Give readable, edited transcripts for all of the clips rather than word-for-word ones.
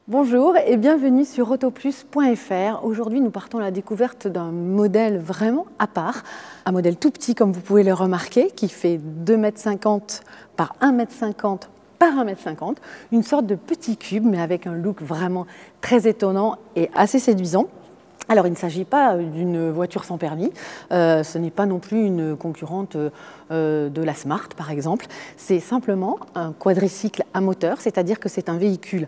Bonjour et bienvenue sur autoplus.fr. Aujourd'hui, nous partons à la découverte d'un modèle vraiment à part. Un modèle tout petit, comme vous pouvez le remarquer, qui fait 2,50 m par 1,50 m par 1,50 m. Une sorte de petit cube, mais avec un look vraiment très étonnant et assez séduisant. Alors, il ne s'agit pas d'une voiture sans permis, ce n'est pas non plus une concurrente de la Smart, par exemple. C'est simplement un quadricycle à moteur, c'est-à-dire que c'est un véhicule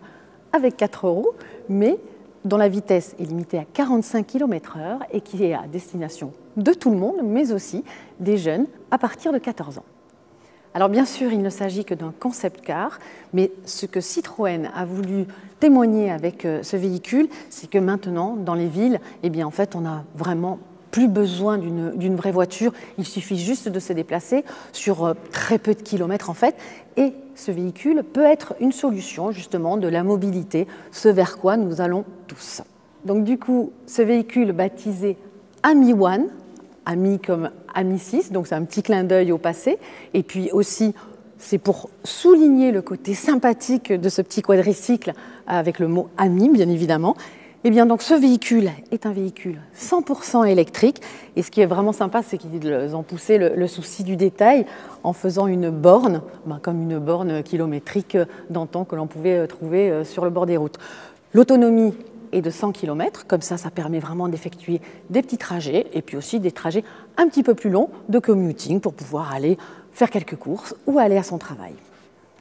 avec 4 roues, mais dont la vitesse est limitée à 45 km/h et qui est à destination de tout le monde, mais aussi des jeunes à partir de 14 ans. Alors bien sûr, il ne s'agit que d'un concept car, mais ce que Citroën a voulu témoigner avec ce véhicule, c'est que maintenant, dans les villes, eh bien, en fait, on n'a vraiment plus besoin d'une vraie voiture. Il suffit juste de se déplacer sur très peu de kilomètres, en fait, et ce véhicule peut être une solution, justement, de la mobilité, ce vers quoi nous allons tous. Donc du coup, ce véhicule baptisé Ami One, Ami comme Ami 6, donc c'est un petit clin d'œil au passé. Et puis aussi, c'est pour souligner le côté sympathique de ce petit quadricycle avec le mot Ami, bien évidemment. Et bien donc ce véhicule est un véhicule 100% électrique. Et ce qui est vraiment sympa, c'est qu'ils ont poussé le souci du détail en faisant une borne, comme une borne kilométrique d'antan que l'on pouvait trouver sur le bord des routes. L'autonomie est de 100 km, comme ça permet vraiment d'effectuer des petits trajets et puis aussi des trajets un petit peu plus longs de commuting pour pouvoir aller faire quelques courses ou aller à son travail.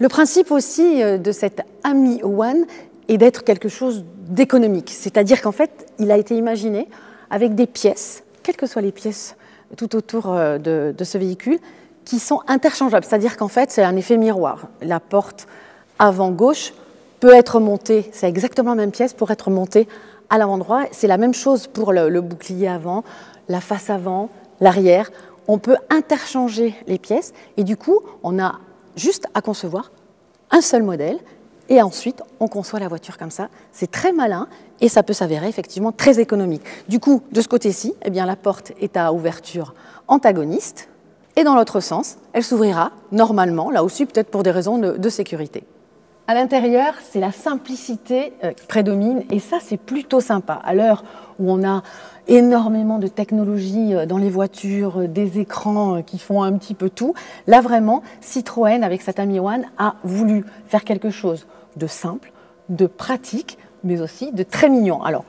Le principe aussi de cette Ami One est d'être quelque chose d'économique, c'est-à-dire qu'en fait, il a été imaginé avec des pièces, quelles que soient les pièces tout autour de ce véhicule, qui sont interchangeables, c'est-à-dire qu'en fait, c'est un effet miroir. La porte avant gauche peut être montée, c'est exactement la même pièce pour être montée à l'avant droit. C'est la même chose pour le bouclier avant, la face avant, l'arrière. On peut interchanger les pièces et du coup, on a juste à concevoir un seul modèle et ensuite, on conçoit la voiture comme ça. C'est très malin et ça peut s'avérer effectivement très économique. Du coup, de ce côté-ci, eh bien, la porte est à ouverture antagoniste et dans l'autre sens, elle s'ouvrira normalement, là aussi peut-être pour des raisons de sécurité. À l'intérieur, c'est la simplicité qui prédomine et ça, c'est plutôt sympa. À l'heure où on a énormément de technologies dans les voitures, des écrans qui font un petit peu tout, là vraiment, Citroën, avec cette Ami One, a voulu faire quelque chose de simple, de pratique, mais aussi de très mignon. Alors,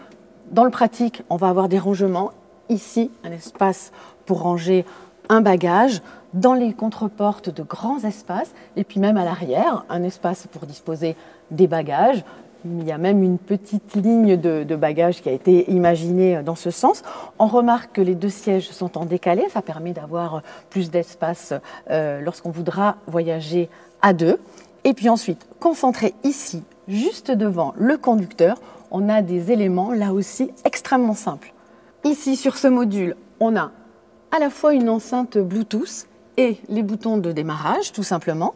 dans le pratique, on va avoir des rangements. Ici, un espace pour ranger un bagage. Dans les contreportes, de grands espaces, et puis même à l'arrière, un espace pour disposer des bagages. Il y a même une petite ligne de bagages qui a été imaginée dans ce sens. On remarque que les deux sièges sont en décalé, ça permet d'avoir plus d'espace lorsqu'on voudra voyager à deux. Et puis ensuite, concentré ici, juste devant le conducteur, on a des éléments là aussi extrêmement simples. Ici, sur ce module, on a à la fois une enceinte Bluetooth et les boutons de démarrage, tout simplement.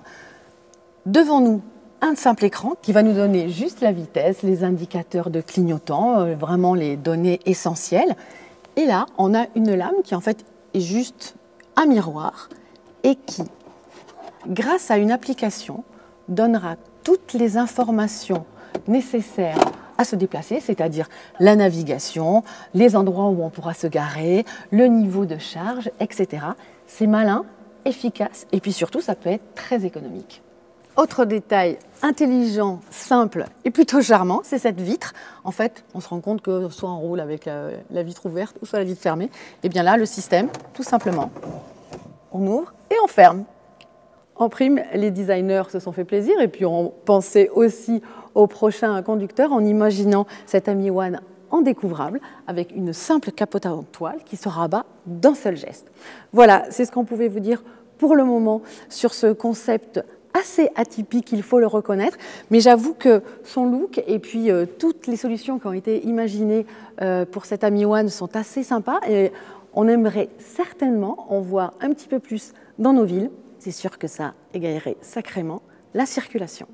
Devant nous, un simple écran qui va nous donner juste la vitesse, les indicateurs de clignotant, vraiment les données essentielles. Et là, on a une lame qui en fait est juste un miroir et qui, grâce à une application, donnera toutes les informations nécessaires à se déplacer, c'est-à-dire la navigation, les endroits où on pourra se garer, le niveau de charge, etc. C'est malin, efficace et puis surtout, ça peut être très économique. Autre détail intelligent, simple et plutôt charmant, c'est cette vitre. En fait, on se rend compte que soit on roule avec la vitre ouverte ou soit la vitre fermée, et bien là, le système, tout simplement, on ouvre et on ferme. En prime, les designers se sont fait plaisir et puis on pensait aussi au prochain conducteur en imaginant cette Ami One en découvrable avec une simple capote en toile qui se rabat d'un seul geste. Voilà, c'est ce qu'on pouvait vous dire pour le moment sur ce concept assez atypique, il faut le reconnaître, mais j'avoue que son look et puis toutes les solutions qui ont été imaginées pour cette Ami One sont assez sympas et on aimerait certainement en voir un petit peu plus dans nos villes. C'est sûr que ça égayerait sacrément la circulation.